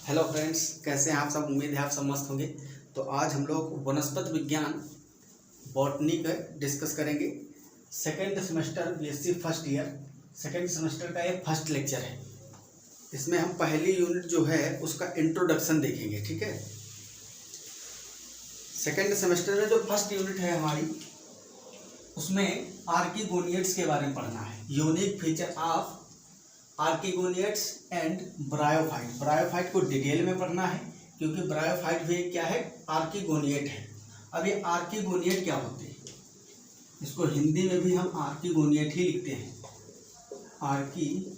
Hello friends, कैसे हैं आप सब। उम्मीद है आप सब मस्त होंगे। तो आज हम लोग वनस्पति विज्ञान बॉटनी का डिस्कस करेंगे। Second semester BSc first year second semester का ये फर्स्ट लेक्चर है। इसमें हम पहली यूनिट जो है उसका इंट्रोडक्शन देखेंगे। ठीक है, सेकेंड सेमेस्टर में जो फर्स्ट यूनिट है हमारी, उसमें आर्किगोनियट्स के बारे में पढ़ना है। Unique feature of archegoniates and bryophyte. Bryophyte को डिटेल में पढ़ना है क्योंकि ब्रायोफाइट भी क्या है, आर्किगोनियट है। अब ये आर्किगोनियट क्या होते हैं, इसको हिंदी में भी हम आर्किगोनियट ही लिखते हैं, आर्किगोनियट।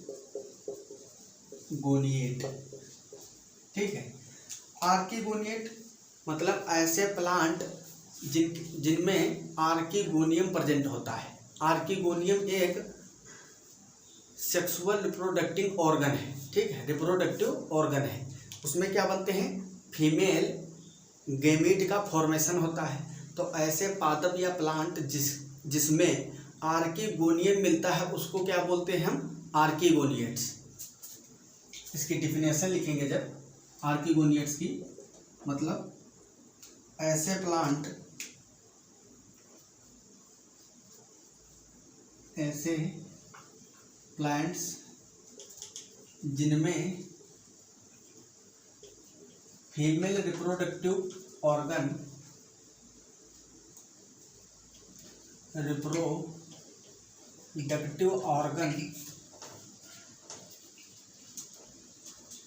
ठीक है, आर्किगोनियट मतलब ऐसे प्लांट जिनमें आर्किगोनियम प्रेजेंट होता है। आर्किगोनियम एक सेक्सुअल रिप्रोडक्टिव ऑर्गन है। ठीक है, रिप्रोडक्टिव ऑर्गन है। उसमें क्या बनते हैं, फीमेल गैमीट का फॉर्मेशन होता है। तो ऐसे पादप या प्लांट जिसमें आर्किगोनियम मिलता है उसको क्या बोलते हैं हम, आर्किगोनियट्स। इसकी डिफिनेशन लिखेंगे जब, आर्किगोनियट्स की मतलब ऐसे प्लांट्स जिनमें female reproductive organ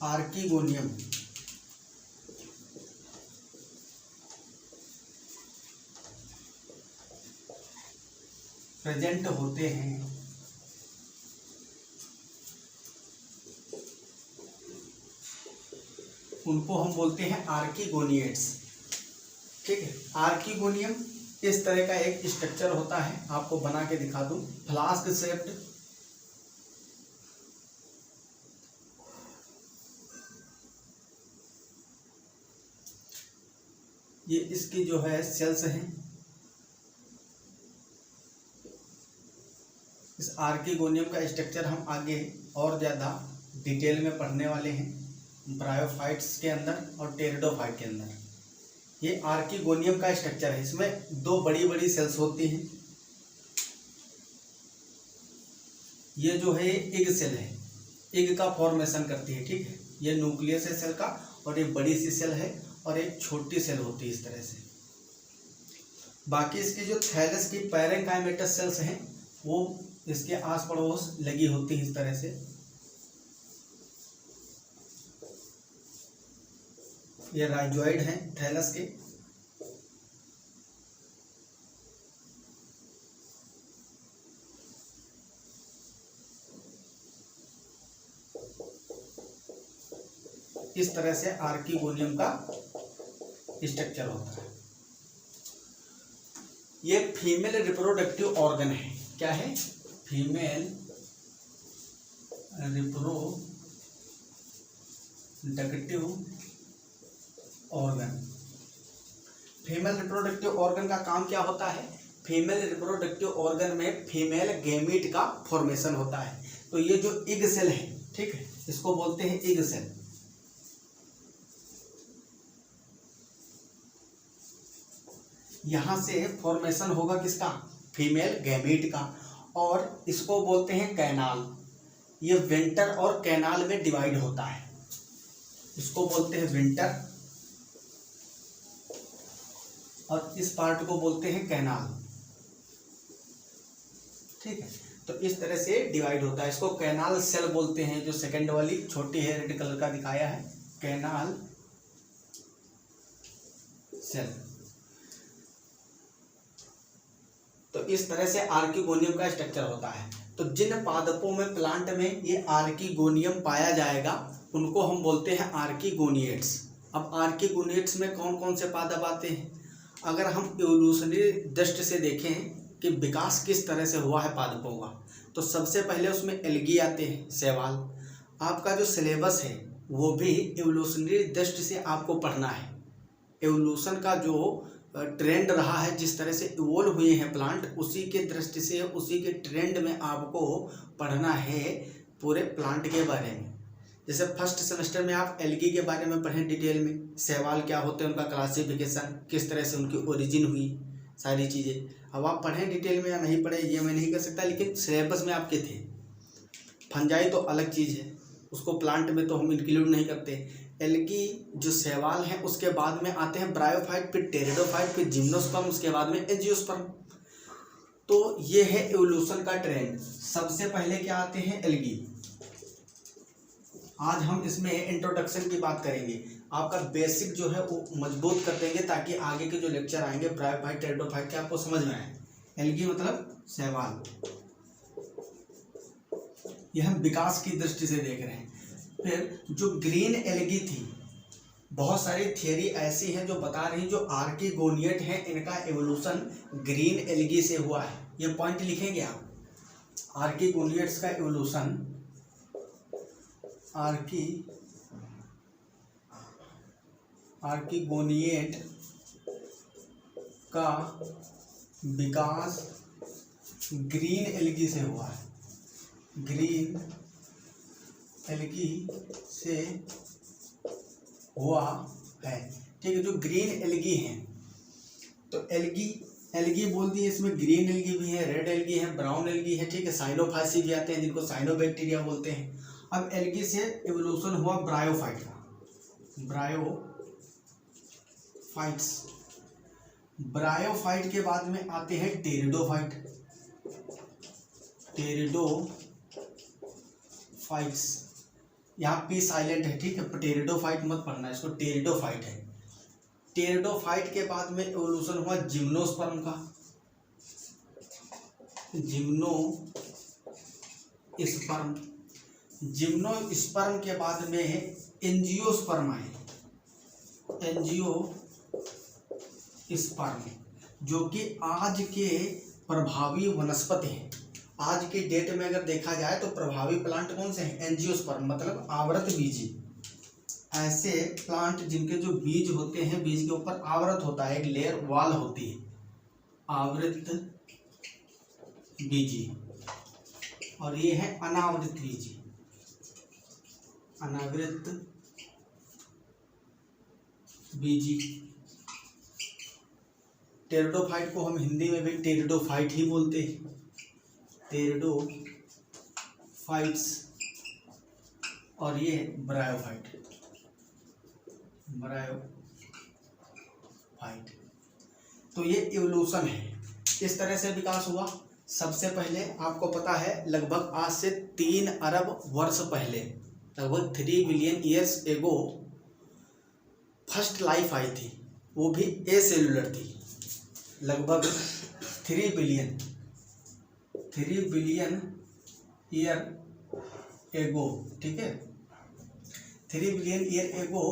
archegonium present होते हैं, उनको हम बोलते हैं आर्किगोनियट्स। ठीक है, आर्किगोनियम इस तरह का एक स्ट्रक्चर होता है। आपको बना के दिखा दूं, फ्लास्क शेप्ड। ये इसकी जो है सेल्स हैं। इस आर्किगोनियम का स्ट्रक्चर हम आगे और ज़्यादा डिटेल में पढ़ने वाले हैं, ब्रायोफाइट्स के अंदर और टेरिडोफाइट के अंदर। ये आर्किगोनियम का स्ट्रक्चर है। इसमें दो बड़ी बड़ी सेल्स होती हैं। ये जो है एग सेल है, एग का फॉर्मेशन करती है। ठीक है, ये न्यूक्लियस है सेल का, और एक बड़ी सी सेल है और एक छोटी सेल होती है इस तरह से। बाकी इसकी जो थैलस की पैरेंकाइमेटस सेल्स हैं वो इसके आस पड़ोस लगी होती है इस तरह से। ये राइजोइड हैं थैलस के। इस तरह से आर्किगोनियम का स्ट्रक्चर होता है। ये फीमेल रिप्रोडक्टिव ऑर्गन है। क्या है, female reproductive organ. Female reproductive organ का काम क्या होता है, फीमेल रिप्रोडक्टिव ऑर्गन में फीमेल गैमीट का फॉर्मेशन होता है। तो ये जो एग सेल है, ठीक है, इसको बोलते हैं एग सेल। यहां से फॉर्मेशन होगा किसका, फीमेल गैमीट का, और इसको बोलते हैं कैनाल। ये विंटर और कैनाल में डिवाइड होता है। इसको बोलते हैं विंटर और इस पार्ट को बोलते हैं कैनाल। ठीक है, तो इस तरह से डिवाइड होता है। इसको कैनाल सेल बोलते हैं। जो सेकंड वाली छोटी है, रेड कलर का दिखाया है, कैनाल सेल। तो इस तरह से आर्किगोनियम का स्ट्रक्चर होता है। तो जिन पादपों में, प्लांट में ये आर्किगोनियम पाया जाएगा उनको हम बोलते हैं आर्किगोनियट्स। अब आर्किगोनियट्स में कौन कौन से पादप आते हैं, अगर हम इवोल्यूशनरी दृष्टि से देखें कि विकास किस तरह से हुआ है पादपों का, तो सबसे पहले उसमें एल्गी आते हैं, शैवाल। आपका जो सिलेबस है वो भी इवोल्यूशनरी दृष्टि से आपको पढ़ना है। एवोल्यूशन का जो ट्रेंड रहा है, जिस तरह से इवोल्व हुए हैं प्लांट, उसी के दृष्टि से, उसी के ट्रेंड में आपको पढ़ना है पूरे प्लांट के बारे में। जैसे फर्स्ट सेमेस्टर में आप एल्गी के बारे में पढ़ें डिटेल में, शैवाल क्या होते हैं, उनका क्लासिफिकेशन, किस तरह से उनकी ओरिजिन हुई, सारी चीज़ें। अब आप पढ़ें डिटेल में या नहीं पढ़ें ये मैं नहीं कर सकता, लेकिन सिलेबस में आपके थे। फंजाई तो अलग चीज़ है, उसको प्लांट में तो हम इंक्लूड नहीं करते। एल्गी जो शैवाल हैं उसके बाद में आते हैं ब्रायोफाइट, फिर टेरिडोफाइट, फिर जिम्नोस्पर्म, उसके बाद में एंजियोस्पर्म। तो ये है एवोल्यूशन का ट्रेंड। सबसे पहले क्या आते हैं, एल्गी। आज हम इसमें इंट्रोडक्शन की बात करेंगे, आपका बेसिक जो है वो मजबूत कर देंगे ताकि आगे के जो लेक्चर आएंगे ब्रायोफाइट टेरिडोफाइट के आपको समझ में आए। एल्गी मतलब शैवाल, यह हम विकास की दृष्टि से देख रहे हैं। फिर जो ग्रीन एल्गी थी, बहुत सारी थियरी ऐसी हैं जो बता रही जो आर्कीगोनिएट हैं इनका एवोल्यूशन ग्रीन एल्गी से हुआ है। ये पॉइंट लिखेंगे आप, आर्कीगोनिएट्स का एवोल्यूशन, आर्कीगोनिएट का विकास ग्रीन एल्गी से हुआ है, ग्रीन एल्गी से हुआ है। ठीक है, जो ग्रीन एल्गी हैं, तो एल्गी बोल दिए, इसमें ग्रीन एल्गी भी है, रेड एल्गी है, ब्राउन एल्गी है। ठीक है, साइनोफाइसी भी आते हैं जिनको साइनोबैक्टीरिया बोलते हैं। अब एल्गी से एवोल्यूशन हुआ ब्रायोफाइट का, ब्रायोफाइट्स। ब्रायोफाइट के बाद में आते हैं टेरिडोफाइट, टेरिडोफाइट्स। यहाँ पी साइलेंट है, ठीक है, टेरिडोफाइट मत पढ़ना, इसको टेरिडोफाइट है। टेरिडोफाइट के बाद में एवोल्यूशन हुआ जिम्नोस्पर्म का, जिम्नोस्पर्म। जिम्नोस्पर्म के बाद में एंजियोस्पर्म आए, एंजियोस्पर्म, जो कि आज के प्रभावी वनस्पति हैं। आज के डेट में अगर देखा जाए तो प्रभावी प्लांट कौन से हैं, एंजियोस्पर्म, मतलब आवृत बीजी। ऐसे प्लांट जिनके जो बीज होते हैं, बीज के ऊपर आवृत होता है, एक लेयर वॉल होती है, आवृत बीजी। और ये है अनावृत बीजी, अनावृत बीजी। टेरिडोफाइट को हम हिंदी में भी टेरिडोफाइट ही बोलते हैं, टेरिडोफाइट्स। और ये ब्रायोफाइट, तो ये इवोल्यूशन है। इस तरह से विकास हुआ। सबसे पहले आपको पता है लगभग आज से 3 अरब वर्ष पहले, लगभग 3 billion years ago first life I थी, वो भी ए सेलुलर थी। लगभग 3 बिलियन ईयर एगो, ठीक है, 3 billion year ago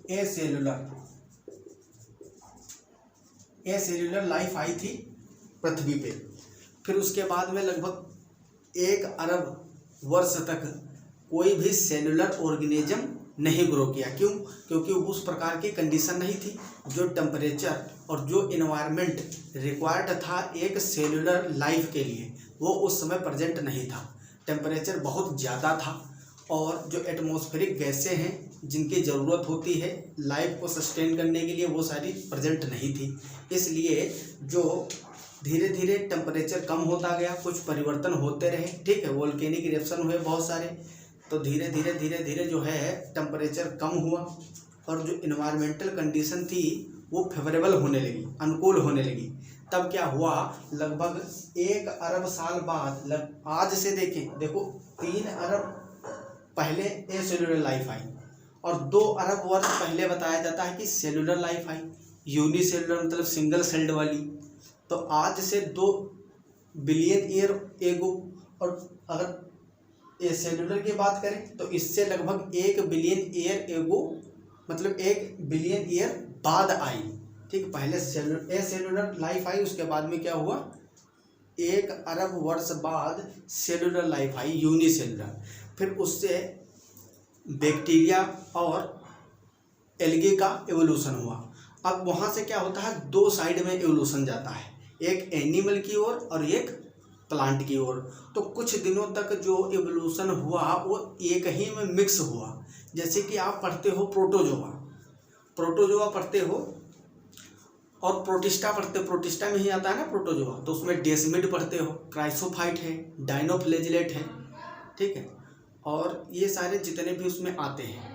A cellular life I थी पृथ्वी पे। फिर उसके बाद में लगभग 1 अरब वर्ष तक कोई भी सेलुलर ऑर्गेनिज्म नहीं ग्रो किया। क्यों? क्योंकि उस प्रकार की कंडीशन नहीं थी, जो टेम्परेचर और जो इन्वायरमेंट रिक्वायर्ड था एक सेलुलर लाइफ के लिए, वो उस समय प्रेजेंट नहीं था। टेम्परेचर बहुत ज़्यादा था और जो एटमॉस्फेरिक गैसें हैं जिनकी ज़रूरत होती है लाइफ को सस्टेन करने के लिए, वो सारी प्रेजेंट नहीं थी। इसलिए जो धीरे धीरे टेम्परेचर कम होता गया, कुछ परिवर्तन होते रहे, ठीक है, वोल्केनिक इरप्शन हुए बहुत सारे, तो धीरे धीरे जो है टेम्परेचर कम हुआ और जो इन्वायरमेंटल कंडीशन थी वो फेवरेबल होने लगी, अनुकूल होने लगी। तब क्या हुआ, लगभग 1 अरब साल बाद, आज से देखो 3 अरब पहले ए सेलुलर लाइफ आई और 2 अरब वर्ष पहले बताया जाता है कि सेलुलर लाइफ आई, यूनिसेलुलर मतलब सिंगल सेल्ड वाली। तो आज से 2 बिलियन ईयर एगो, और अगर ए सेलुलर की बात करें तो इससे लगभग 1 बिलियन ईयर एगो, मतलब 1 बिलियन ईयर बाद आई। ठीक, पहले ए सेलुलर लाइफ आई, उसके बाद में क्या हुआ, 1 अरब वर्ष बाद सेलुलर लाइफ आई, यूनिसेलुलर। फिर उससे बैक्टीरिया और एल्गे का एवोल्यूशन हुआ। अब वहाँ से क्या होता है, 2 साइड में एवोल्यूशन जाता है, एक एनिमल की ओर और एक प्लांट की ओर। तो कुछ दिनों तक जो इवोल्यूशन हुआ वो एक ही में मिक्स हुआ। जैसे कि आप पढ़ते हो प्रोटोजोआ पढ़ते हो और प्रोटिस्टा पढ़ते हो, प्रोटिस्टा में ही आता है ना प्रोटोजोआ, तो उसमें डेस्मिड पढ़ते हो, क्राइसोफाइट है, डाइनोफ्लेजिलेट है, ठीक है, और ये सारे जितने भी उसमें आते हैं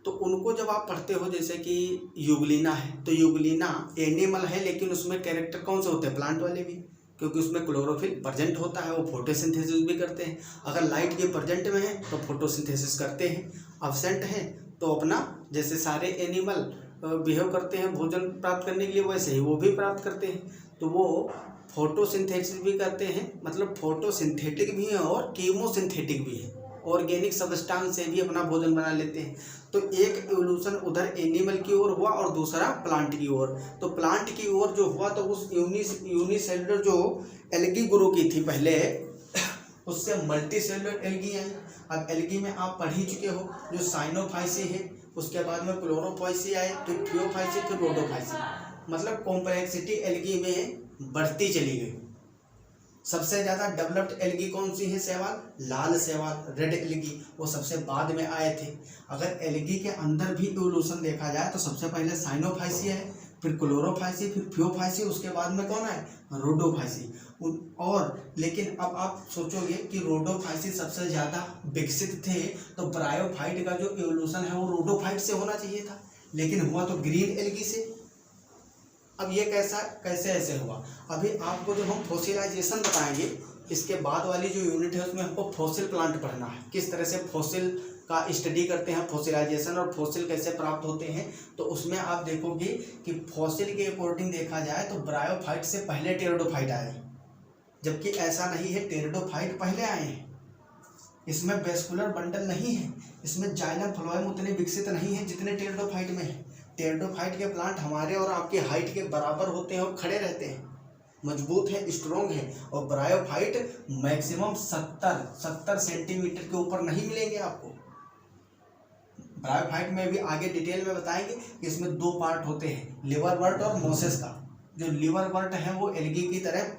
तो उनको जब आप पढ़ते हो, जैसे कि यूग्लिना है, तो यूग्लिना एनिमल है लेकिन उसमें कैरेक्टर कौन से होते हैं, प्लांट वाले भी, क्योंकि उसमें क्लोरोफिल प्रेजेंट होता है, वो फोटोसिंथेसिस भी करते हैं। अगर लाइट के प्रेजेंट में है तो फोटोसिंथेसिस करते हैं, अब्सेंट है तो अपना जैसे सारे एनिमल बिहेव करते हैं भोजन प्राप्त करने के लिए, वैसे ही वो भी प्राप्त करते हैं। तो वो फोटोसिंथेसिस भी करते हैं, मतलब फोटोसिंथेटिक भी है और कीमोसिंथेटिक भी है, ऑर्गेनिक सब्सटेंस से भी अपना भोजन बना लेते हैं। तो एक इवोल्यूशन उधर एनिमल की ओर हुआ और दूसरा प्लांट की ओर। तो प्लांट की ओर जो हुआ तो उस यूनिसेलुलर जो एल्गी ग्रो की थी पहले, उससे मल्टी सेलुलर एल्गी आई। अब एल्गी में आप पढ़ ही चुके हो, जो साइनोफाइसी है, उसके बाद में क्लोरोफाइसी आए, फिर थियोफाइसी, फिर रोडोफाइसी। मतलब कॉम्प्लेक्सिटी एल्गी में बढ़ती चली गई। सबसे ज़्यादा डेवलप्ड एल्गी कौन सी है, शैवाल, लाल शैवाल, रेड एल्गी, वो सबसे बाद में आए थे। अगर एल्गी के अंदर भी इवोल्यूशन देखा जाए तो सबसे पहले साइनोफाइसी है, फिर क्लोरोफाइसी, फिर थियोफाइसी, उसके बाद में कौन है, रोडोफाइसी। और लेकिन अब आप सोचोगे कि रोडोफाइसी सबसे ज़्यादा विकसित थे, तो ब्रायोफाइट का जो इवोल्यूशन है वो रोडोफाइट से होना चाहिए था, लेकिन हुआ तो ग्रीन एल्गी से। अब ये कैसे ऐसे हुआ, अभी आपको जब हम फॉसिलाइजेशन बताएंगे, इसके बाद वाली जो यूनिट है उसमें हमको फॉसिल प्लांट पढ़ना है, किस तरह से फॉसिल का स्टडी करते हैं, फॉसिलाइजेशन और फॉसिल कैसे प्राप्त होते हैं। तो उसमें आप देखोगे कि फॉसिल के अकॉर्डिंग देखा जाए तो ब्रायोफाइट से पहले टेरिडोफाइट आए, जबकि ऐसा नहीं है, टेरिडोफाइट पहले आए हैं। इसमें वेस्कुलर बंडल नहीं है, इसमें जाइलम फ्लोएम उतने विकसित नहीं है जितने टेरिडोफाइट में है। टेरिडोफाइट के प्लांट हमारे और आपकी हाइट के बराबर होते हैं और खड़े रहते हैं, मजबूत है, स्ट्रॉन्ग है। और ब्रायोफाइट मैक्सिमम 70 सेंटीमीटर के ऊपर नहीं मिलेंगे आपको। ब्रायोफाइट में भी आगे डिटेल में बताएंगे कि इसमें 2 पार्ट होते हैं, लिवरवर्ट और मोसेस का। जो लिवरवर्ट है वो एल्गी की तरह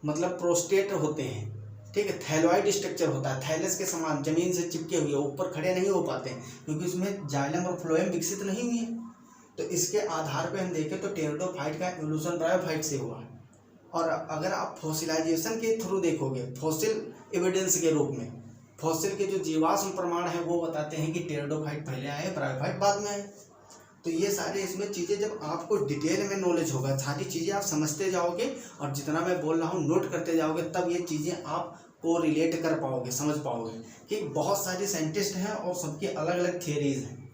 मतलब प्रोस्टेट होते हैं, ठीक है, थैलॉइड स्ट्रक्चर होता है, थैलस के समान जमीन से चिपके हुए, ऊपर खड़े नहीं हो पाते हैं क्योंकि उसमें जाइलम और फ्लोएम विकसित नहीं हुई है। तो इसके आधार पे हम देखें तो टेरिडोफाइट का इवोल्यूशन ब्रायोफाइट से हुआ है। और अगर आप फॉसिलाइजेशन के थ्रू देखोगे, फॉसिल एविडेंस के रूप में, फॉसिल के जो जीवाश्म प्रमाण है वो बताते हैं कि टेरिडोफाइट पहले आए, ब्रायोफाइट बाद में आए। तो ये सारे इसमें चीज़ें जब आपको डिटेल में नॉलेज होगा, सारी चीज़ें आप समझते जाओगे और जितना मैं बोल रहा हूँ नोट करते जाओगे, तब ये चीज़ें आप को रिलेट कर पाओगे, समझ पाओगे कि बहुत सारे साइंटिस्ट हैं और सबकी अलग अलग थियरीज हैं,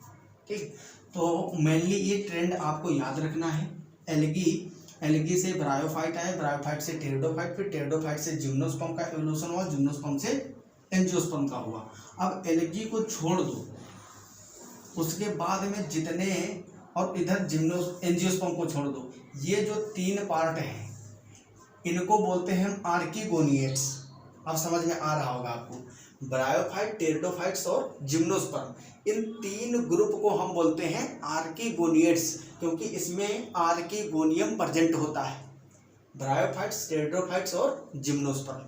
ठीक। तो मेनली ये ट्रेंड आपको याद रखना है। एल्गी से ब्रायोफाइट आए, ब्रायोफाइट से टेरिडोफाइट, फिर टेरिडोफाइट से जिम्नोस्पर्म का इवोल्यूशन हुआ, जिम्नोस्पर्म से एंजियोस्पर्म का हुआ। अब एल्गी को छोड़ दो, उसके बाद में जितने, और इधर एंजियोस्पर्म को छोड़ दो, ये जो 3 पार्ट हैं इनको बोलते हैं हम आर्कीगोनिएट्स। अब समझ में आ रहा होगा आपको, ब्रायोफाइट, टेरिडोफाइट्स और जिम्नोस्पर्म, इन 3 ग्रुप को हम बोलते हैं आर्कीगोनिएट्स, क्योंकि इसमें आर्कीगोनियम प्रेजेंट होता है। ब्रायोफाइट्स, टेरिडोफाइट्स और जिम्नोस्पर्म,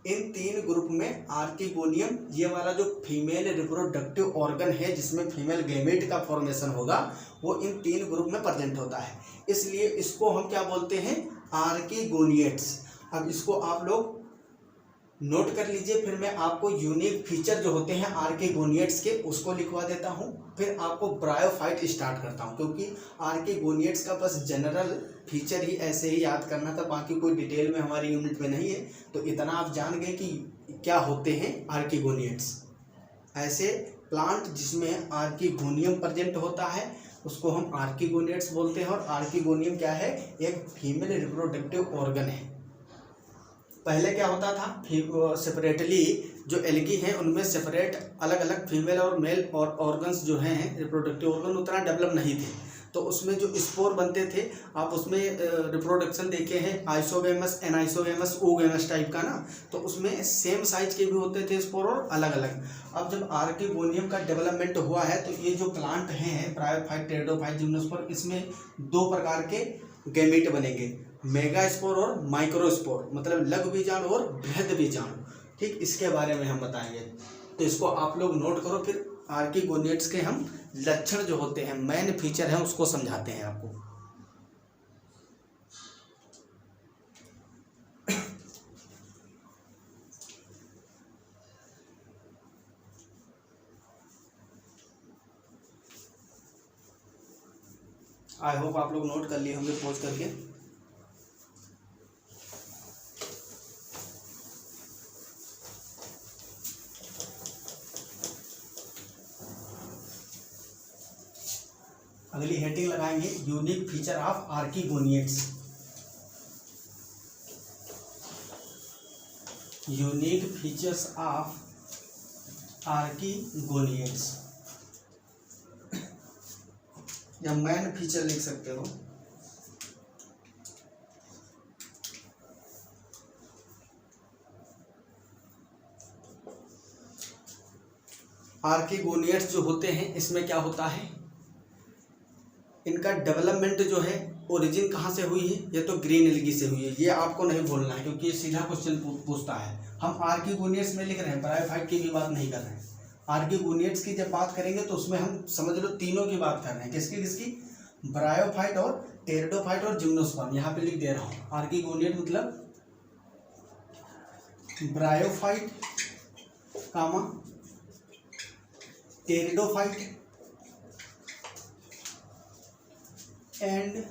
इन 3 ग्रुप में आर्कीगोनियम, ये वाला जो फीमेल रिप्रोडक्टिव ऑर्गन है जिसमें फीमेल गैमेट का फॉर्मेशन होगा, वो इन 3 ग्रुप में प्रेजेंट होता है, इसलिए इसको हम क्या बोलते हैं, आर्कीगोनिएट्स। अब इसको आप लोग नोट कर लीजिए, फिर मैं आपको यूनिक फीचर जो होते हैं आर्कीगोनिएट्स के उसको लिखवा देता हूँ, फिर आपको ब्रायोफाइट स्टार्ट करता हूँ, क्योंकि आर्कीगोनिएट्स का बस जनरल फीचर ही ऐसे ही याद करना था, बाकी कोई डिटेल में हमारी यूनिट में नहीं है। तो इतना आप जान गए कि क्या होते हैं आर्कीगोनिएट्स। ऐसे प्लांट जिसमें आर्कीगोनियम प्रेजेंट होता है उसको हम आर्कीगोनिएट्स बोलते हैं। और आर्कीगोनियम क्या है, एक फीमेल रिप्रोडक्टिव ऑर्गन है। पहले क्या होता था, सेपरेटली जो एल्गी हैं उनमें सेपरेट अलग अलग फीमेल और मेल और ऑर्गन्स जो हैं रिप्रोडक्टिव ऑर्गन उतना डेवलप नहीं थे, तो उसमें जो स्पोर बनते थे, आप उसमें रिप्रोडक्शन देखे हैं, आइसोगेमस, एनाइसोगेमस, ओगेमस टाइप का ना, तो उसमें सेम साइज के भी होते थे स्पोर और अलग अलग। अब जब आर्कीगोनियम का डेवलपमेंट हुआ है तो ये जो प्लांट हैं ब्रायोफाइट, टेरिडोफाइट, जिम्नोस्पर्म, इसमें 2 प्रकार के गैमेट बनेंगे, मेगास्पोर और माइक्रोस्पोर, मतलब लघु बीजाणु और बृहद बीजाणु। ठीक, इसके बारे में हम बताएंगे। तो इसको आप लोग नोट करो। फिर आर्किगोनियड्स के हम लक्षण जो होते हैं, मेन फीचर हैं, उसको समझाते हैं आपको। आई होप आप लोग नोट कर लिए होंगे पॉज करके। अगली हेडिंग लगाएंगे unique feature of archegoniates. Unique features of archegoniates, या मेन फीचर लिख सकते हो। आर्किगोनियड्स जो होते हैं, इसमें क्या होता है, इनका डेवलपमेंट जो है ओरिजिन कहाँ से हुई है, ये तो ग्रीन एल्गी से हुई है। ये आपको नहीं भूलना है क्योंकि ये सीधा क्वेश्चन पूछता है। हम आर्किगोनियड्स में लिख रहे हैं, ब्रायोफाइट की भी बात नहीं कर रहे हैं। आर्किगोनियड्स की जब बात करेंगे तो उसमें हम समझ लो तीनों की बात कर रहे हैं। किसकी किसकी? ब्रायोफाइट और टेरिडोफाइट और जिम्नोस्पर्म। यहाँ पे लिख दे रहा हूँ। आर्किगोनियड मतलब bryophyte comma pteridophyte and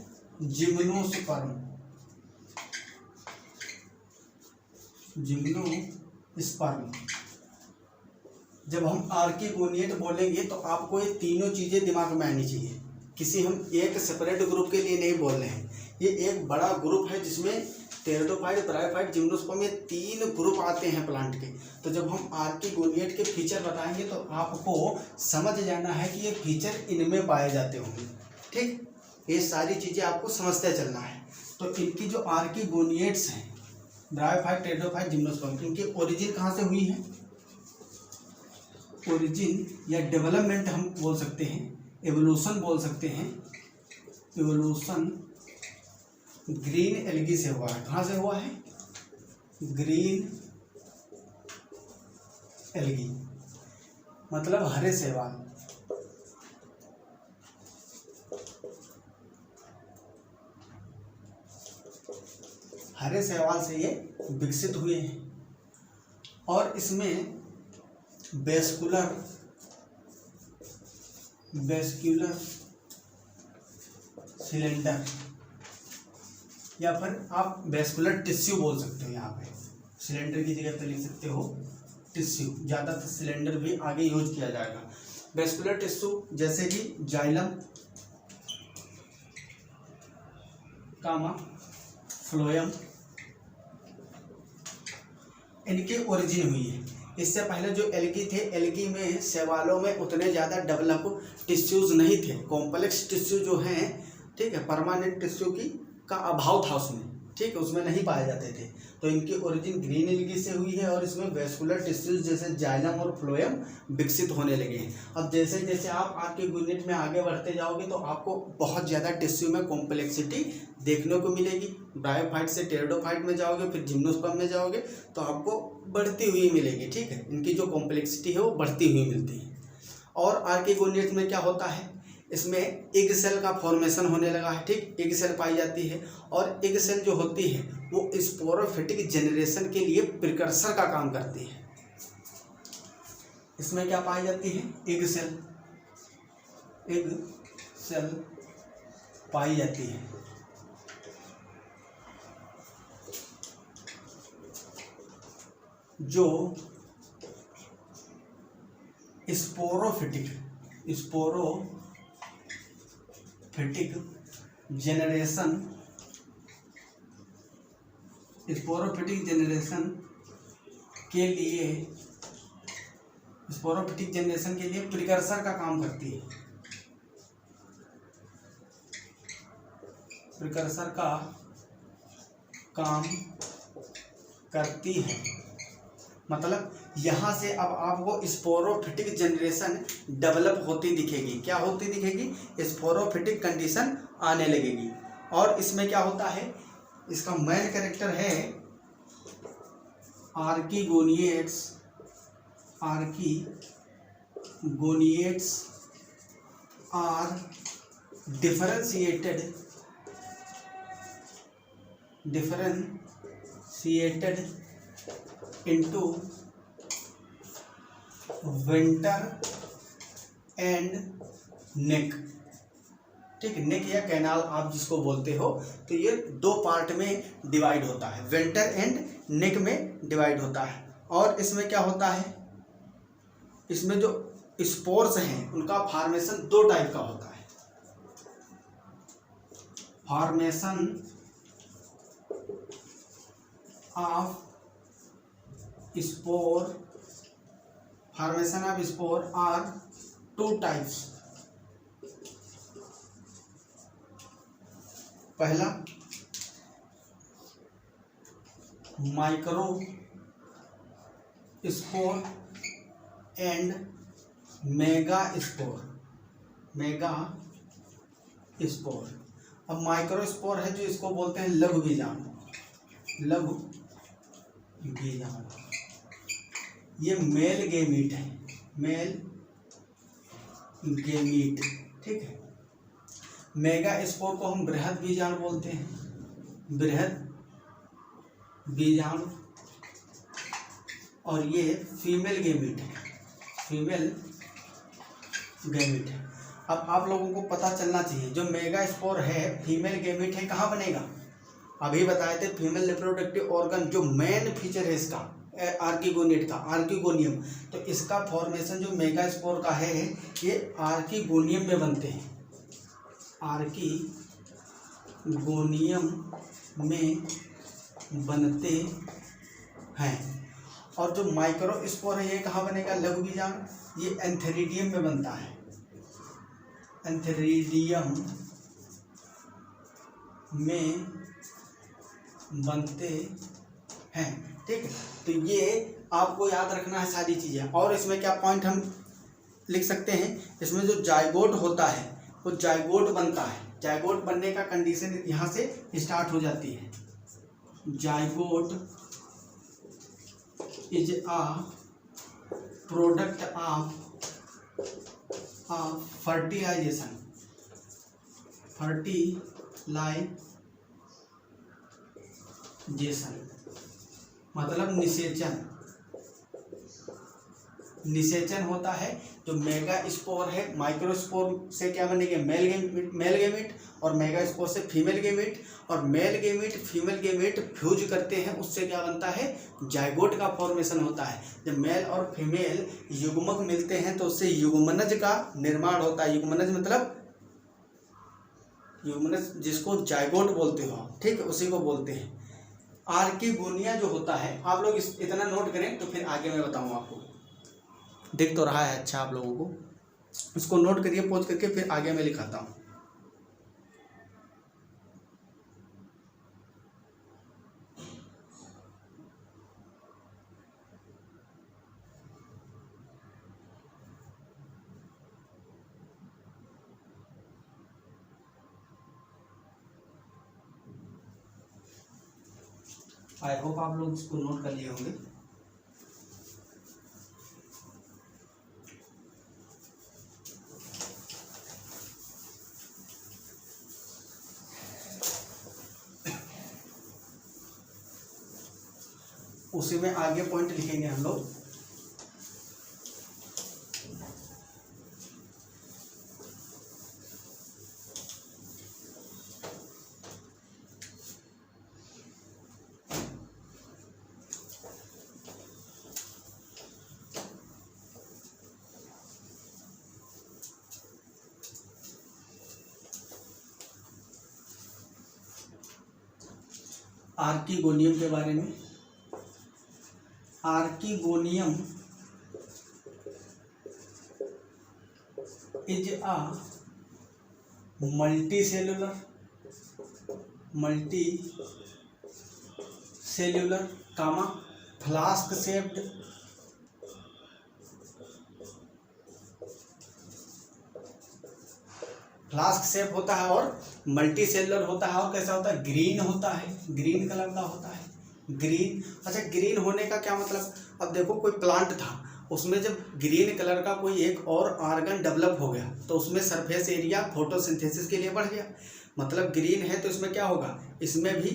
gymnosperm. Gymnosperm. जब हम आर्किगोनियड बोलेंगे तो आपको ये तीनों चीजें दिमाग में आनी चाहिए। किसी हम एक सेपरेट ग्रुप के लिए नहीं बोल रहे हैं, ये एक बड़ा ग्रुप है जिसमें टेरिडोफाइट, ब्रायोफाइट, जिम्नोस्पर्म, ये तीन ग्रुप आते हैं प्लांट के। तो जब हम आर्किगोनियड के फीचर बताएंगे तो आपको समझ जाना है कि ये फीचर इनमें पाए जाते होंगे। ठीक, ये सारी चीज़ें आपको समझते चलना है। तो इनकी जो आर्किगोनियड्स हैं, ब्रायोफाइट, टेरिडोफाइट, जिम्नोस्पर्म, इनकी ओरिजिन कहाँ से हुई है? ओरिजिन या डेवलपमेंट हम बोल सकते हैं, एवोल्यूशन बोल सकते हैं। एवोल्यूशन ग्रीन एल्गी से हुआ है। कहाँ से हुआ है? ग्रीन एल्गी, मतलब हरे शैवाल। हरे शैवाल से ये विकसित हुए हैं और इसमें वेस्कुलर सिलेंडर, या फिर आप वेस्कुलर टिश्यू बोल सकते हो। यहाँ पे सिलेंडर की जगह पे लिख सकते हो टिश्यू। ज़्यादातर सिलेंडर भी आगे यूज किया जाएगा। वेस्कुलर टिश्यू जैसे कि जाइलम, कामा फ्लोएम, इनकी ओरिजिन हुई है। इससे पहले जो एल्गी थे, एल्गी में शैवालों में उतने ज़्यादा डेवलप टिश्यूज नहीं थे। कॉम्प्लेक्स टिश्यू जो हैं, ठीक है, परमानेंट टिश्यू का अभाव था उसमें, ठीक है, उसमें नहीं पाए जाते थे। तो इनकी ओरिजिन ग्रीन एल्गी से हुई है और इसमें वेस्कुलर टिश्यूज जैसे जाइलम और फ्लोएम विकसित होने लगे हैं। अब जैसे जैसे आप आर्किगोनियड में आगे बढ़ते जाओगे तो आपको बहुत ज़्यादा टिश्यू में कॉम्प्लेक्सिटी देखने को मिलेगी। ब्रायोफाइट से टेरिडोफाइट में जाओगे, फिर जिम्नोस्पर्म में जाओगे तो आपको बढ़ती हुई मिलेगी। ठीक है, इनकी जो कॉम्प्लेक्सिटी है वो बढ़ती हुई मिलती है। और आर्किगोनियड में क्या होता है, इसमें एग सेल का फॉर्मेशन होने लगा है। ठीक, एग सेल पाई जाती है और एग सेल जो होती है वो स्पोरोफिटिक जनरेशन के लिए प्रिकर्सर का काम करती है। इसमें क्या पाई जाती है? एग सेल पाई जाती है। जो स्पोरोफिटिक जनरेशन के लिए प्रिकर्सर का काम करती है। प्रिकर्सर का काम करती है, मतलब यहाँ से अब आपको स्पोरोफिटिक जनरेशन डेवलप होती दिखेगी। क्या होती दिखेगी? स्पोरोफिटिक कंडीशन आने लगेगी। और इसमें क्या होता है, इसका मेन कैरेक्टर है आर्कीगोनिएट्स। आर्कीगोनिएट्स are differentiated into venter and neck। ठीक, नेक या कैनाल आप जिसको बोलते हो, तो ये दो पार्ट में डिवाइड होता है, वेंटर एंड नेक में डिवाइड होता है। और इसमें क्या होता है, इसमें जो स्पोर्स हैं उनका फॉर्मेशन दो टाइप का होता है। Formation of spore are two types. पहला microspore and megaspore. अब माइक्रो स्पोर है जो इसको बोलते हैं लघु बीजाणु। ये मेल गेमीट है, ठीक है। मेगा स्पोर को हम बृहद बीजाणु बोलते हैं, और ये फीमेल गेमीट है। अब आप लोगों को पता चलना चाहिए, जो मेगा स्पोर है फीमेल गेमीट है, कहाँ बनेगा? अभी बताए थे फीमेल रिप्रोडक्टिव ऑर्गन, जो मेन फीचर है इसका आर्कीगोनिएट का, आर्कीगोनियम। तो इसका फॉर्मेशन जो मेगा स्पोर का है, ये आर्कीगोनियम में बनते हैं, आर्कीगोनियम में बनते हैं। और जो माइक्रो स्पोर है ये कहाँ बनेगा? लघु बीजाणु, ये एंथेरिडियम में बनता है, एंथेरिडियम में बनते हैं, ठीक है। तो ये आपको याद रखना है सारी चीज़ें। और इसमें क्या पॉइंट हम लिख सकते हैं, इसमें जो जाइगोट होता है वो जाइगोट बनता है। जाइगोट बनने का कंडीशन यहाँ से स्टार्ट हो जाती है। Zygote is a product of fertilisation, मतलब निषेचन होता है। जो मेगा स्पोर है, माइक्रो स्पोर से क्या बनेंगे? मेल गेमीट, और मेगा स्पोर से फीमेल गेमीट, और male gamete female gamete fuse करते हैं, उससे क्या बनता है? जाइगोट का फॉर्मेशन होता है। जब मेल और फीमेल युग्मक मिलते हैं तो उससे युग्मनज का निर्माण होता है। युग्मनज जिसको जाइगोट बोलते हो, ठीक है, उसी को बोलते हैं। आर्कीगोनिया जो होता है, आप लोग इतना नोट करें तो फिर आगे मैं बताऊँ आपको। दिख तो रहा है अच्छा आप लोगों को, इसको नोट करिए पॉज करके, फिर आगे मैं लिखाता हूँ। आई होप आप लोग इसको नोट कर लिए होंगे। उसी में आगे पॉइंट लिखेंगे हम लोग। आर्कीगोनियम के बारे में। Archegonium is a multicellular flask shaped flask shape होता है और मल्टी सेलुलर होता है और कैसा होता है, ग्रीन होता है, ग्रीन कलर का होता है, ग्रीन। अच्छा, ग्रीन होने का क्या मतलब, अब देखो कोई प्लांट था, उसमें जब ग्रीन कलर का कोई एक और ऑर्गन डेवलप हो गया तो उसमें सरफेस एरिया फोटोसिंथेसिस के लिए बढ़ गया, मतलब ग्रीन है तो इसमें क्या होगा, इसमें भी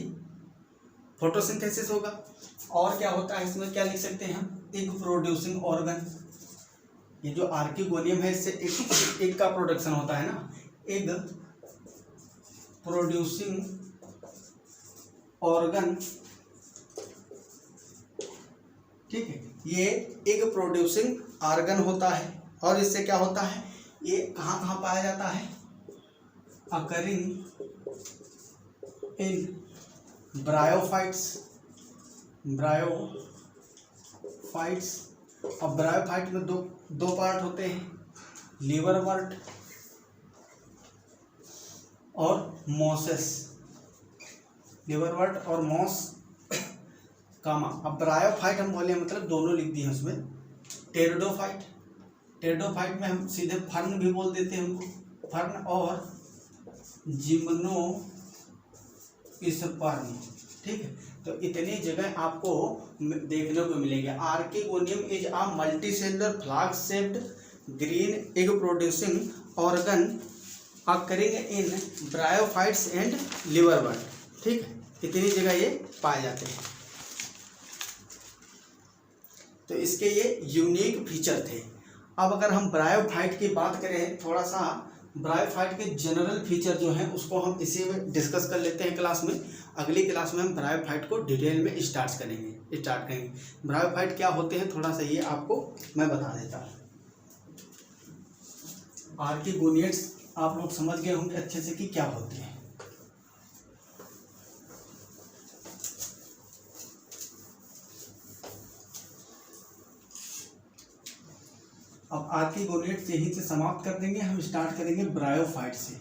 फोटोसिंथेसिस होगा। और क्या होता है इसमें, क्या लिख सकते हैं हम, एग प्रोड्यूसिंग ऑर्गन। ये जो आर्किगोनियम है इससे एग का प्रोडक्शन होता है ना, एग प्रोड्यूसिंग ऑर्गन, ठीक है, ये एग प्रोड्यूसिंग ऑर्गन होता है। और इससे क्या होता है, ये कहाँ कहाँ पाया जाता है, अकरिंग इन ब्रायोफाइट्स, ब्रायोफाइट्स। अब ब्रायोफाइट में दो पार्ट होते हैं, लिवरवर्ट और मॉसेस, लिवरवर्ट और मॉस कामा। अब ब्रायोफाइट हम बोले मतलब दोनों लिख दिए उसमें, टेरिडोफाइट, टेरिडोफाइट में हम सीधे फर्न भी बोल देते हैं उनको, फर्न और जिम्नोस्पर्म, ठीक है। तो इतनी जगह आपको देखने को मिलेंगे। Archegonium is a multicellular flask shaped green egg producing organ occurring in bryophytes and liverwort, ठीक है, इतनी जगह ये पाए जाते हैं। तो इसके ये यूनिक फीचर थे। अब अगर हम ब्रायोफाइट की बात करें, थोड़ा सा ब्रायोफाइट के जनरल फीचर जो हैं उसको हम इसी में डिस्कस कर लेते हैं क्लास में। अगली क्लास में हम ब्रायोफाइट को डिटेल में स्टार्ट करेंगे। ब्रायोफाइट क्या होते हैं थोड़ा सा ये आपको मैं बता देता हूँ। आर्किगोनियट्स आप लोग समझ गए होंगे अच्छे से कि क्या होते हैं। अब आर्किगोनियट्स यहीं से समाप्त कर देंगे, हम स्टार्ट करेंगे ब्रायोफाइट से।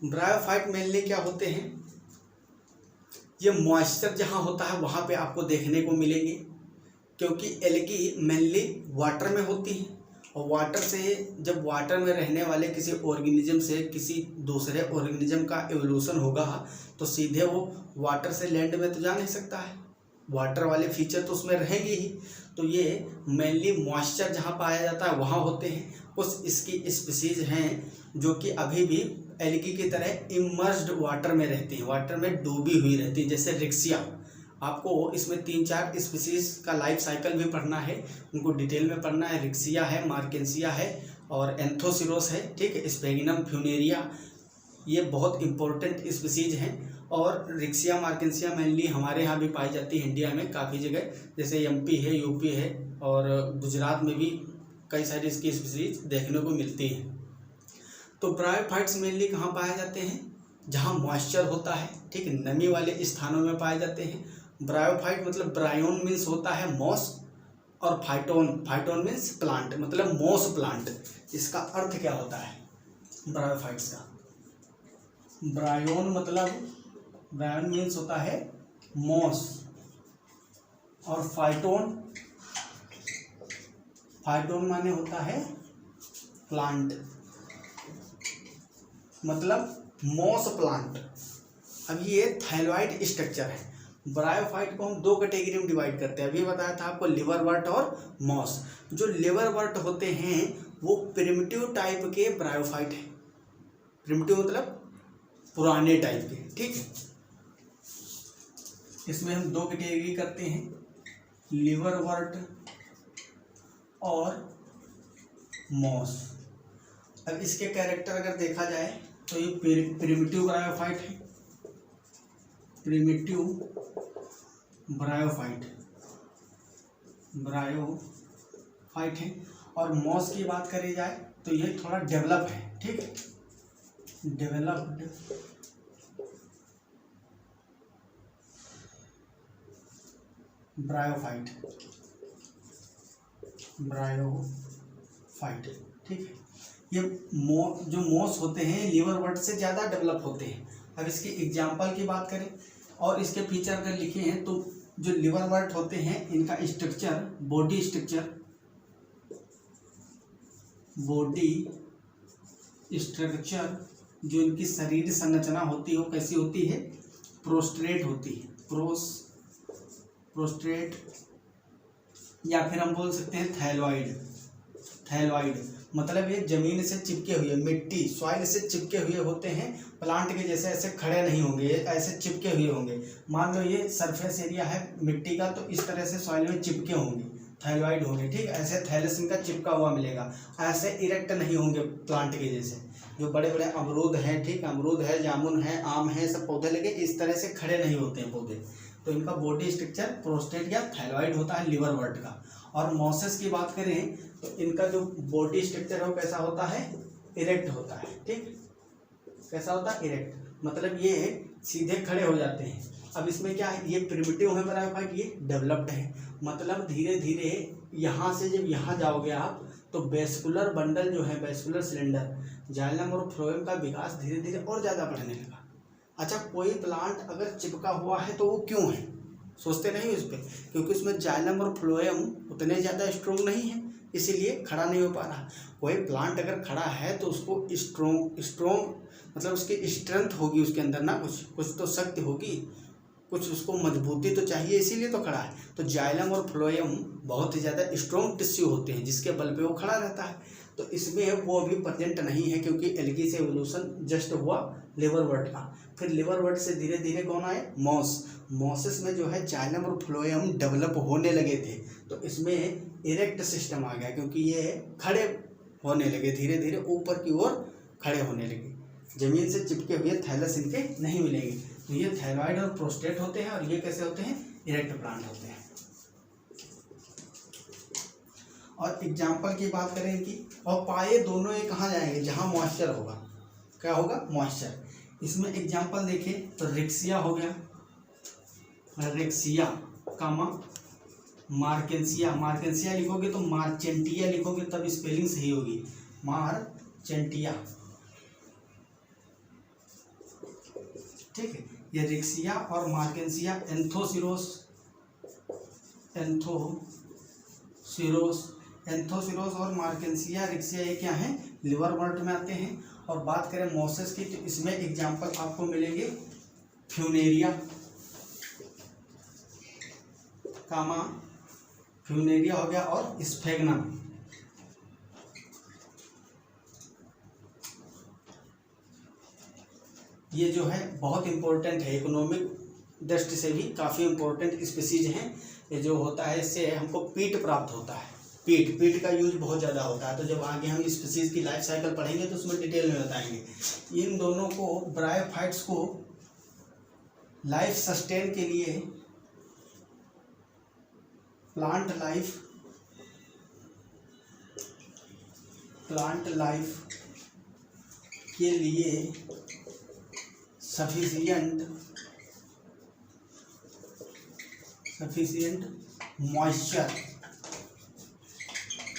ब्रायोफाइट मेनली क्या होते हैं, ये मॉइस्चर जहाँ होता है वहाँ पे आपको देखने को मिलेंगे, क्योंकि एल्गी मेनली वाटर में होती है और वाटर से, जब वाटर में रहने वाले किसी ऑर्गेनिज्म से किसी दूसरे ऑर्गेनिज्म का एवोल्यूशन होगा तो सीधे वो वाटर से लैंड में तो जा नहीं सकता है, वाटर वाले फीचर तो उसमें रहेंगे ही। तो ये मेनली मॉइस्चर जहाँ पाया जाता है वहाँ होते हैं। कुछ इसकी स्पीसीज हैं जो कि अभी भी एल्गी की तरह इमर्ज्ड वाटर में रहती हैं, वाटर में डूबी हुई रहती हैं, जैसे रिक्सिया। आपको इसमें 3-4 स्पीसीज का लाइफ साइकिल भी पढ़ना है, उनको डिटेल में पढ़ना है। रिक्सिया है, मार्केंसिया है और एंथोसिरोस है, ठीक है, स्पेगिनम फ्यूनेरिया, ये बहुत इंपॉर्टेंट स्पीसीज हैं। और रिक्सिया मार्केंसिया मेनली हमारे यहाँ भी पाई जाती है इंडिया में काफ़ी जगह, जैसे एमपी है, यूपी है और गुजरात में भी कई सारी इसकी स्पीसीज देखने को मिलती हैं। तो ब्रायोफाइट्स मेनली कहाँ पाए जाते हैं, जहाँ मॉइस्चर होता है, ठीक है, नमी वाले स्थानों में पाए जाते हैं। ब्रायोफाइट मतलब ब्रायोन मीन्स होता है मॉस और फाइटोन मीन्स प्लांट, मतलब मॉस प्लांट। इसका अर्थ क्या होता है ब्रायोफाइट्स का, ब्रायोन मीन्स होता है मॉस और फाइटोन माने होता है प्लांट, मतलब मॉस प्लांट। अब ये थाइलॉइड स्ट्रक्चर है। ब्रायोफाइट को हम 2 कैटेगरी में डिवाइड करते हैं, अभी बताया था आपको, लिवरवर्ट और मॉस। जो लिवरवर्ट होते हैं वो प्रिमिटिव टाइप के ब्रायोफाइट है, प्रिमिटिव मतलब पुराने टाइप के, ठीक है। इसमें हम 2 कैटेगरी करते हैं, लिवरवर्ट और मॉस। अब इसके कैरेक्टर अगर देखा जाए तो ये प्रिमिटिव ब्रायोफाइट है, प्रिमिटिव ब्रायोफाइट है। और मॉस की बात करी जाए तो ये थोड़ा डेवलप है, ठीक है, डेवलप्ड ब्रायोफाइट, ठीक है। ये जो मॉस होते हैं लिवरवर्ट से ज़्यादा डेवलप होते हैं। अब इसके एग्जाम्पल की बात करें और इसके फीचर अगर लिखे हैं तो जो लिवरवर्ट होते हैं इनका स्ट्रक्चर, बॉडी स्ट्रक्चर जो इनकी शरीर संरचना होती है वो कैसी होती है, प्रोस्ट्रेट होती है, प्रोस्ट्रेट, या फिर हम बोल सकते हैं थैलॉइड, मतलब ये जमीन से चिपके हुए, मिट्टी सॉइल से चिपके हुए होते हैं, प्लांट के जैसे ऐसे खड़े नहीं होंगे, ऐसे चिपके हुए होंगे। मान लो ये सरफेस एरिया है मिट्टी का, तो इस तरह से सॉइल में चिपके होंगे, थायरॉइड होंगे, ठीक, ऐसे थैलस इनका चिपका हुआ मिलेगा, ऐसे इरेक्ट नहीं होंगे प्लांट के जैसे। जो बड़े बड़े अमरूद हैं, ठीक, अमरूद है, जामुन है, आम है, सब पौधे लगे इस तरह से खड़े नहीं होते हैं पौधे। तो इनका बॉडी स्ट्रक्चर प्रोस्टेट या थायरॉइड होता है लिवरवर्ट का। और मॉसेस की बात करें तो इनका जो बॉडी स्ट्रक्चर है वो कैसा होता है, इरेक्ट होता है, ठीक, कैसा होता है, इरेक्ट, मतलब ये सीधे खड़े हो जाते हैं। अब इसमें क्या है, ये प्रिमिटिव है ब्रायोफाइट, ये डेवलप्ड है, मतलब धीरे धीरे यहाँ से जब यहाँ जाओगे आप तो वेस्कुलर बंडल जो है, वेस्कुलर सिलेंडर, जाइलम और फ्लोएम का विकास धीरे धीरे और ज़्यादा बढ़ने लगा। अच्छा, कोई प्लांट अगर चिपका हुआ है तो वो क्यों है, सोचते नहीं इस पर, क्योंकि उसमें जाइलम और फ्लोएम उतने ज़्यादा स्ट्रोंग नहीं है, इसीलिए खड़ा नहीं हो पा रहा। कोई प्लांट अगर खड़ा है तो उसको स्ट्रोंग मतलब उसकी स्ट्रेंथ होगी उसके अंदर ना, कुछ तो शक्ति होगी, कुछ उसको मजबूती तो चाहिए, इसीलिए तो खड़ा है। तो जाइलम और फ्लोएम बहुत ही ज़्यादा स्ट्रॉन्ग टिश्यू होते हैं जिसके बल पे वो खड़ा रहता है। तो इसमें वो अभी प्रेजेंट नहीं है क्योंकि एल्गी से एवोल्यूशन जस्ट हुआ लिवरवर्ट का। फिर लिवरवर्ट से धीरे धीरे कौन आए, मॉसेस में जो है जाइलम और फ्लोएम डेवलप होने लगे थे, तो इसमें इरेक्ट सिस्टम आ गया क्योंकि ये खड़े होने लगे, धीरे धीरे ऊपर की ओर खड़े होने लगे, जमीन से चिपके हुए थैलस इनके नहीं मिलेंगे। तो ये थायरॉइड और प्रोस्टेट होते हैं, और ये कैसे होते हैं, इरेक्ट प्लांट होते हैं। और एग्जाम्पल की बात करें इनकी, और पाए दोनों ये कहाँ जाएंगे, जहाँ मॉइस्चर होगा, क्या होगा, मॉइस्चर। इसमें एग्जाम्पल देखें तो रेक्सिया हो गया, रेक्सिया कामा मार्केंसिया लिखोगे तो मार्चेंटिया लिखोगे तब स्पेलिंग सही होगी, मार्चेंटिया, ठीक है। ये रेक्सिया और मार्केंसिया, एंथोसिरोस और मार्केंसिया, रेक्सिया, ये क्या है, लिवरवर्ट में आते हैं। और बात करें मॉसेस की तो इसमें एग्जाम्पल आपको मिलेंगे फ्यूनेरिया कामा, फ्यूनेरिया हो गया, और स्फेग्नम, ये जो है बहुत इंपॉर्टेंट है, इकोनॉमिक दृष्टि से भी काफ़ी इंपॉर्टेंट स्पीसीज हैं। ये जो होता है इससे हमको पीट प्राप्त होता है, पीट का यूज बहुत ज़्यादा होता है। तो जब आगे हम स्पीसीज की लाइफ साइकिल पढ़ेंगे तो उसमें डिटेल में बताएंगे। इन दोनों को, ब्रायोफाइट्स को लाइफ सस्टेन के लिए, प्लांट लाइफ के लिए सफिशिएंट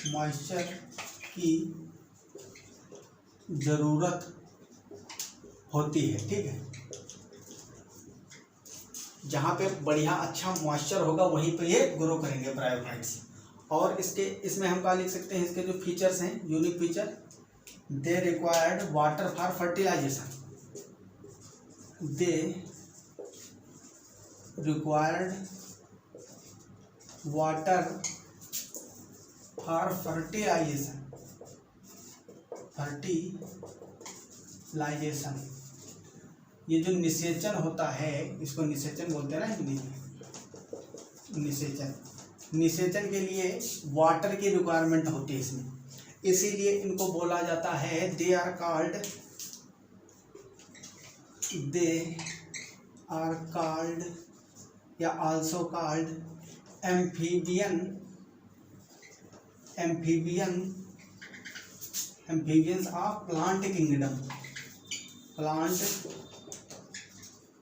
मॉइस्चर की ज़रूरत होती है, ठीक है। जहाँ पे बढ़िया अच्छा मॉइस्चर होगा वहीं पे ये ग्रो करेंगे ब्रायोफाइट्स। और इसमें हम क्या लिख सकते हैं, इसके जो फीचर्स हैं, unique feature, they required water for fertilisation, they required water for fertilisation, ये जो निषेचन होता है, इसको निषेचन बोलते हैं ना हिंदी में, निषेचन के लिए वाटर की रिक्वायरमेंट होती है इसमें, इसीलिए इनको बोला जाता है दे आर कॉल्ड या also called amphibians of plant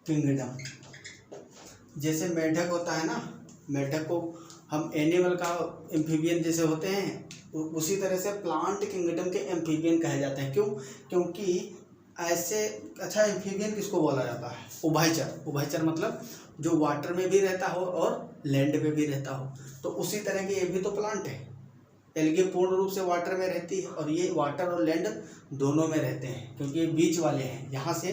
kingdom. जैसे मेढक होता है ना, मेढक को हम एनिमल का एम्फीबियन जैसे होते हैं, उसी तरह से प्लांट किंगडम के एम्फीबियन कहे जाते हैं। क्यों, क्योंकि ऐसे, अच्छा एम्फीबियन किसको बोला जाता है, उभयचर मतलब जो वाटर में भी रहता हो और लैंड पे भी रहता हो। तो उसी तरह के ये भी तो प्लांट है। एल्गे पूर्ण रूप से वाटर में रहती है और ये वाटर और लैंड दोनों में रहते हैं, क्योंकि ये बीच वाले हैं, यहाँ से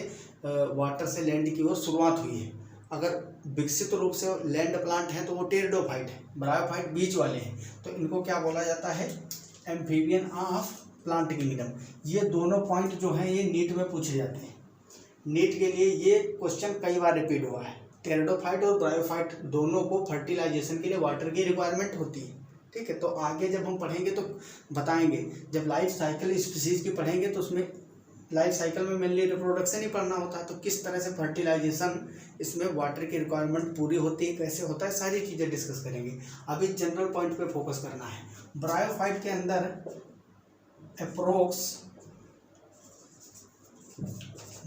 वाटर से लैंड की ओर शुरुआत हुई है। अगर विकसित रूप से लैंड प्लांट है तो वो टेरिडोफाइट है, ब्रायोफाइट बीच वाले हैं, तो इनको क्या बोला जाता है, एम्फीबियन ऑफ प्लांट किंगडम। ये दोनों पॉइंट जो हैं ये नीट में पूछे जाते हैं। नीट के लिए ये क्वेश्चन कई बार रिपीट हुआ है। टेरिडोफाइट और ब्रायोफाइट दोनों को फर्टिलाइजेशन के लिए वाटर की रिक्वायरमेंट होती है, ठीक है। तो आगे जब हम पढ़ेंगे तो बताएंगे, जब लाइफ साइकिल स्पीसीज की पढ़ेंगे तो उसमें लाइफ साइकिल में मेनली रिप्रोडक्शन ही पढ़ना होता है, तो किस तरह से फर्टिलाइजेशन इसमें वाटर की रिक्वायरमेंट पूरी होती है, कैसे होता है, सारी चीज़ें डिस्कस करेंगे। अभी जनरल पॉइंट पे फोकस करना है। ब्रायोफाइट के अंदर अप्रोक्स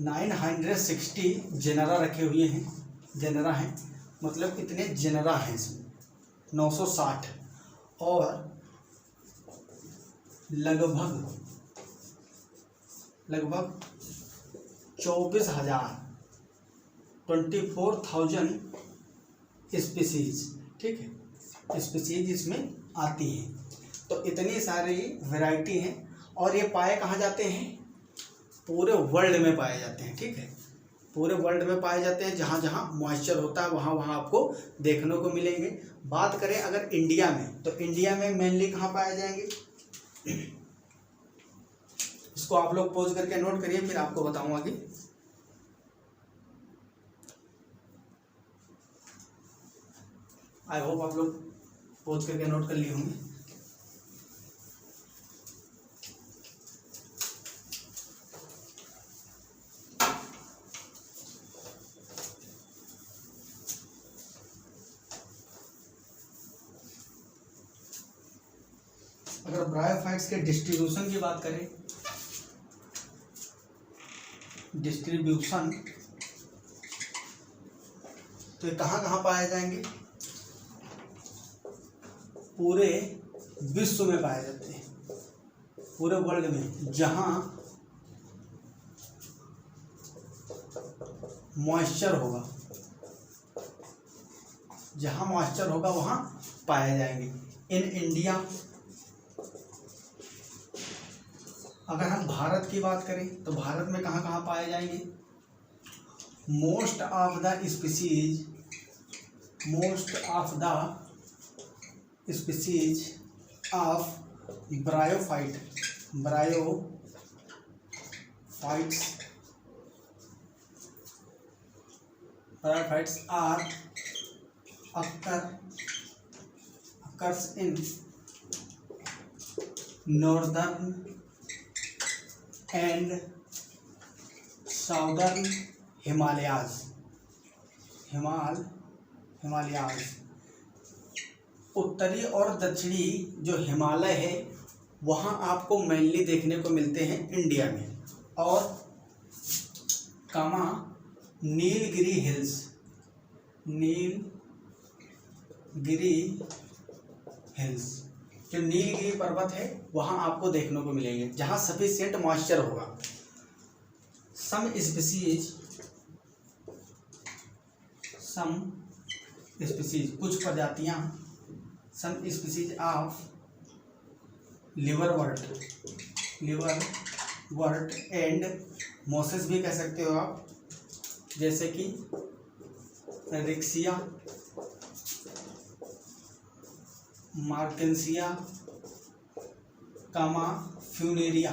960 जेनरा रखे हुए हैं, जेनरा हैं, मतलब इतने जेनरा हैं इसमें 960, और लगभग 24,000 स्पीसीज, ठीक है, स्पीसीज इसमें आती हैं। तो इतनी सारी वैरायटी हैं और ये पाए कहाँ जाते हैं, पूरे वर्ल्ड में पाए जाते हैं, ठीक है, पूरे वर्ल्ड में पाए जाते हैं। जहाँ जहाँ मॉइस्चर होता है वहाँ वहाँ आपको देखने को मिलेंगे। बात करें अगर इंडिया में, तो इंडिया में मेनली कहाँ पाए जाएंगे, इसको आप लोग पॉज करके नोट करिए, फिर आपको बताऊँ आगे। आई होप आप लोग पॉज करके नोट कर लिए होंगे। अगर ब्रायोफाइट्स के डिस्ट्रीब्यूशन की बात करें, डिस्ट्रीब्यूशन, तो ये कहाँ कहाँ पाए जाएंगे, पूरे विश्व में पाए जाते हैं, पूरे वर्ल्ड में। जहाँ मॉइस्चर होगा, जहाँ मॉइस्चर होगा वहाँ पाए जाएंगे। इन इंडिया, अगर हम भारत की बात करें तो भारत में कहाँ कहाँ पाए जाएंगे, most of the species of bryophytes are occurs in northern and southern Himalayas. उत्तरी और दक्षिणी जो हिमालय है वहाँ आपको मेनली देखने को मिलते हैं इंडिया में, और नीलगिरी हिल्स, जो नीलगिरी पर्वत है वहाँ आपको देखने को मिलेंगे, जहाँ सफिशिएंट मॉइस्चर होगा। सम स्पीसीज कुछ प्रजातियाँ, some species of liverwort and mosses भी कह सकते हो आप, जैसे कि riccia, marchantia, funaria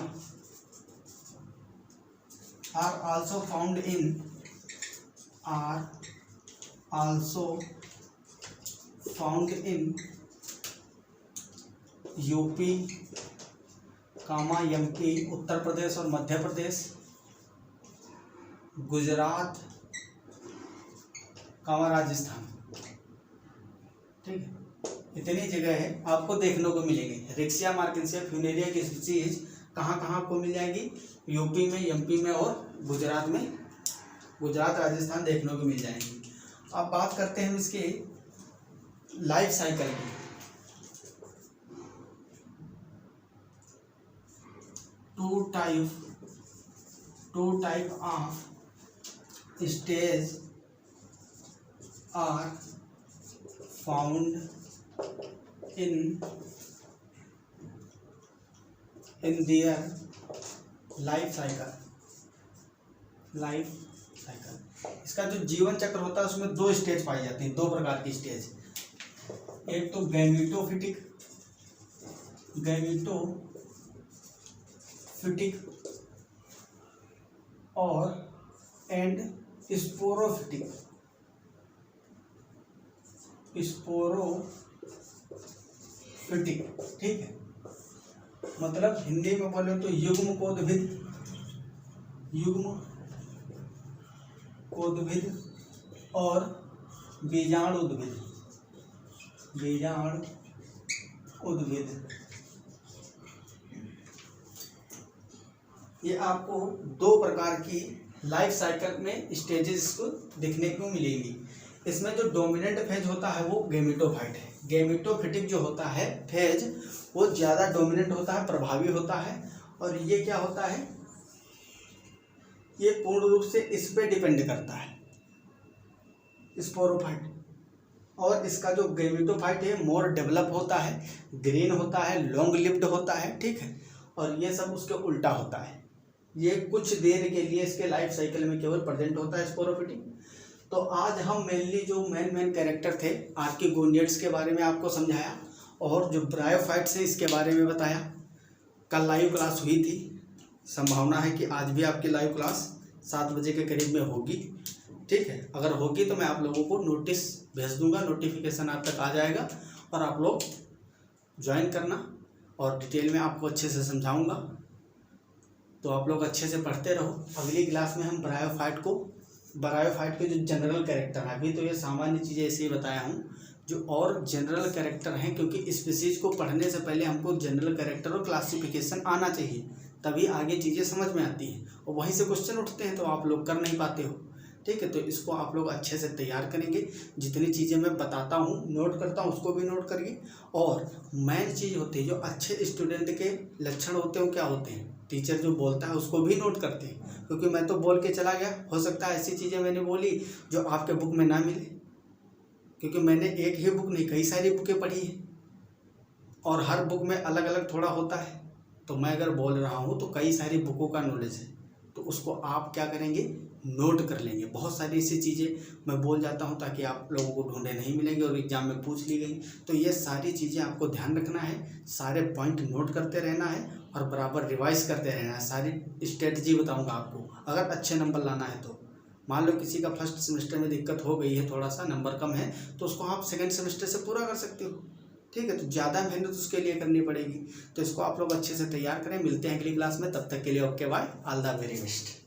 are also found in UP, MP, Uttar Pradesh और मध्य प्रदेश, गुजरात, राजस्थान, ठीक है। इतनी जगह है आपको देखने को मिलेंगे। रिक्सिया, मार्केंसिया, फ्यूनेरिया की स्पीसीज कहाँ कहाँ आपको मिल जाएगी, यूपी में, एमपी में और गुजरात में, गुजरात राजस्थान देखने को मिल जाएंगी। अब बात करते हैं इसके लाइफ साइकिल की। Two type of stage are found in their life cycle. इसका जो जीवन चक्र होता है उसमें दो स्टेज पाई जाती हैं, दो प्रकार की स्टेज। एक तो गैमेटोफिटिक और एंड स्पोरोफिटिक। ठीक है, मतलब हिंदी में बोले तो युग्म कोद्भिद और बीजाणु उद्भिद। ये आपको दो प्रकार की लाइफ साइकिल में स्टेजेस को देखने को मिलेगी। इसमें जो डोमिनेंट फेज होता है वो गैमेटोफाइट है। गैमेटोफिटिक जो होता है फेज वो ज़्यादा डोमिनेंट होता है, प्रभावी होता है। और ये क्या होता है, ये पूर्ण रूप से इस पे डिपेंड करता है, स्पोरोफाइट। और इसका जो गैमेटोफाइट है मोर डेवलप होता है, ग्रीन होता है, लॉन्ग लिव्ड होता है। ठीक है, और ये सब उसके उल्टा होता है। ये कुछ देर के लिए इसके लाइफ साइकिल में केवल प्रेजेंट होता है, स्पोरोफिटिक। तो आज हम मेनली जो मेन कैरेक्टर थे आर्किगोनियड्स के बारे में आपको समझाया, और जो ब्रायोफाइट्स हैं इसके बारे में बताया। कल लाइव क्लास हुई थी, संभावना है कि आज भी आपकी लाइव क्लास 7 बजे के करीब में होगी। ठीक है, अगर होगी तो मैं आप लोगों को नोटिस भेज दूंगा, नोटिफिकेशन आप तक आ जाएगा और आप लोग ज्वाइन करना, और डिटेल में आपको अच्छे से समझाऊंगा। तो आप लोग अच्छे से पढ़ते रहो। अगली क्लास में हम ब्रायोफाइट के जो जनरल कैरेक्टर हैं, अभी तो ये सामान्य चीज़ें ऐसे ही बताया हूँ, जो और जनरल कैरेक्टर हैं, क्योंकि स्पीशीज को पढ़ने से पहले हमको जनरल कैरेक्टर और क्लासिफिकेशन आना चाहिए, तभी आगे चीज़ें समझ में आती हैं। और वहीं से क्वेश्चन उठते हैं तो आप लोग कर नहीं पाते हो। ठीक है, तो इसको आप लोग अच्छे से तैयार करेंगे। जितनी चीज़ें मैं बताता हूँ, नोट करता हूँ, उसको भी नोट करिए। और मेन चीज़ होती है, जो अच्छे स्टूडेंट के लक्षण होते हैं वो क्या होते हैं, टीचर जो बोलता है उसको भी नोट करते हैं। क्योंकि मैं तो बोल के चला गया, हो सकता है ऐसी चीज़ें मैंने बोली जो आपके बुक में ना मिले, क्योंकि मैंने एक ही बुक नहीं कई सारी बुकें पढ़ी है, और हर बुक में अलग अलग थोड़ा होता है। तो मैं अगर बोल रहा हूँ तो कई सारी बुकों का नॉलेज है, तो उसको आप क्या करेंगे, नोट कर लेंगे। बहुत सारी ऐसी चीज़ें मैं बोल जाता हूँ ताकि आप लोगों को ढूंढे नहीं मिलेंगे और एग्जाम में पूछ ली गई। तो ये सारी चीज़ें आपको ध्यान रखना है, सारे पॉइंट नोट करते रहना है और बराबर रिवाइज करते रहना है। सारी स्ट्रेटजी बताऊँगा आपको, अगर अच्छे नंबर लाना है तो। मान लो किसी का फर्स्ट सेमेस्टर में दिक्कत हो गई है, थोड़ा सा नंबर कम है, तो उसको आप सेकेंड सेमेस्टर से पूरा कर सकते हो। ठीक है, तो ज़्यादा मेहनत उसके लिए करनी पड़ेगी। तो इसको आप लोग अच्छे से तैयार करें। मिलते हैं अगली क्लास में, तब तक के लिए okay bye, all the very best.